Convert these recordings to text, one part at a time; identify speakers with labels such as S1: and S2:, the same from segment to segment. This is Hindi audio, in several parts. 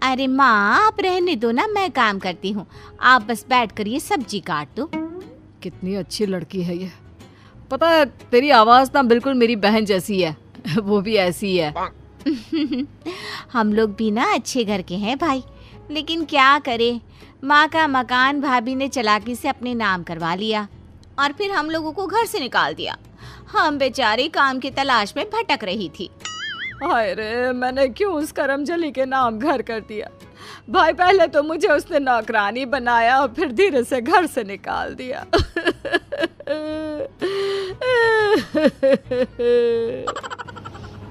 S1: अरे माँ, आप रहने दो ना, मैं काम करती हूँ। आप बस बैठ कर ये सब्जी काट दो।
S2: कितनी अच्छी लड़की है ये। पता है, तेरी आवाज ना बिल्कुल मेरी बहन जैसी है। वो भी ऐसी है।
S1: हम लोग भी ना अच्छे घर के हैं भाई, लेकिन क्या करें, माँ का मकान भाभी ने चालाकी से अपने नाम करवा लिया और फिर हम लोगों को घर से निकाल दिया। हम बेचारी काम की तलाश में भटक रही थी।
S2: हाय रे, मैंने क्यों उस करमजली के नाम घर कर दिया। भाई पहले तो मुझे उसने नौकरानी बनाया और फिर धीरे से घर से निकाल दिया।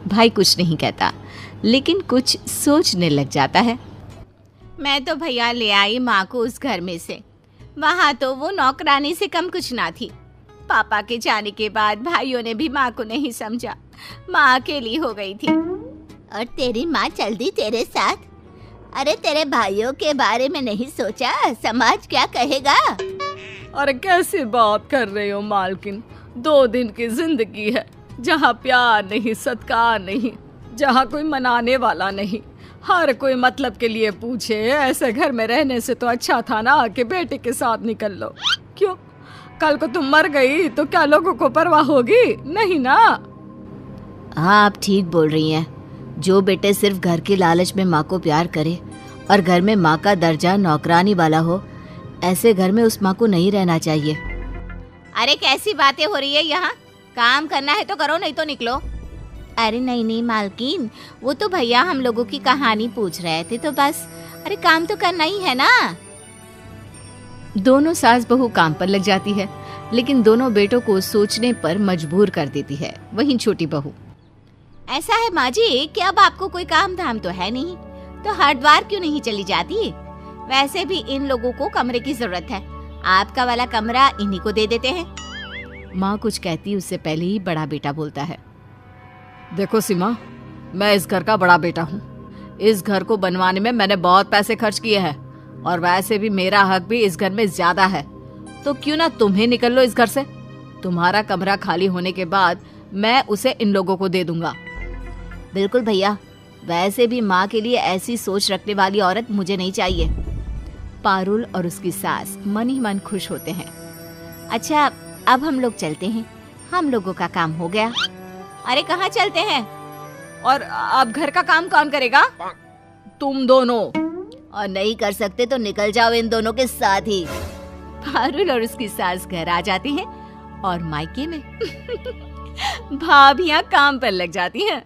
S1: भाई कुछ नहीं कहता, लेकिन कुछ सोचने लग जाता है। मैं तो भैया ले आई माँ को उस घर में से। वहाँ तो वो नौकरानी से कम कुछ ना थी। पापा के जाने के बाद भाइयों ने भी माँ को नहीं समझा। माँ अकेली हो गई थी।
S3: और तेरी माँ चल दी तेरे साथ। अरे तेरे भाइयों के बारे में नहीं सोचा, समाज क्या कहेगा।
S2: अरे कैसी बात कर रही हो मालकिन। 2 दिन की जिंदगी है, जहाँ प्यार नहीं, सत्कार नहीं, जहाँ कोई मनाने वाला नहीं, हर कोई मतलब के लिए पूछे। ऐसे घर में रहने से तो अच्छा था ना कि बेटे के साथ निकल लो। क्यों, कल को तुम मर गई तो क्या लोगों को परवाह होगी? नहीं ना।
S1: हाँ, आप ठीक बोल रही हैं। जो बेटे सिर्फ घर के लालच में माँ को प्यार करे और घर में माँ का दर्जा नौकरानी वाला हो, ऐसे घर में उस माँ को नहीं रहना चाहिए। अरे कैसी बातें हो रही है यहाँ? काम करना है तो करो, नहीं तो निकलो। अरे नहीं नहीं मालकिन, वो तो भैया हम लोगों की कहानी पूछ रहे थे तो बस। अरे काम तो करना ही है ना। दोनों सास बहू काम पर लग जाती है, लेकिन दोनों बेटों को सोचने पर मजबूर कर देती है। वहीं छोटी बहू, ऐसा है माँ जी कि अब आपको कोई काम धाम तो है नहीं, तो हरिद्वार क्यों नहीं चली जाती? वैसे भी इन लोगों को कमरे की जरूरत है, आपका वाला कमरा इन्हीं को दे देते हैं। माँ कुछ कहती उससे पहले ही बड़ा बेटा बोलता है।
S2: देखो सीमा, मैं इस घर का बड़ा बेटा हूँ। इस घर को बनवाने में मैंने बहुत पैसे खर्च किए हैं और वैसे भी मेरा हक भी इस घर में ज्यादा है। तो क्यों ना तुम्हें निकल लो इस घर से। तुम्हारा कमरा खाली होने के बाद मैं उसे इन लोगों को दे दूंगा।
S1: बिल्कुल भैया, वैसे भी माँ के लिए ऐसी सोच रखने वाली औरत मुझे नहीं चाहिए। पारुल और उसकी सास मन ही मन खुश होते हैं। अच्छा, अब हम लोग चलते हैं, हम लोगों का काम हो गया। अरे कहाँ चलते हैं?
S2: और अब घर का काम कौन करेगा? तुम दोनों।
S1: और नहीं कर सकते तो निकल जाओ इन दोनों के साथ ही। पारुल और उसकी सास घर आ जाती हैं और मायके में भाभियां काम पर लग जाती हैं।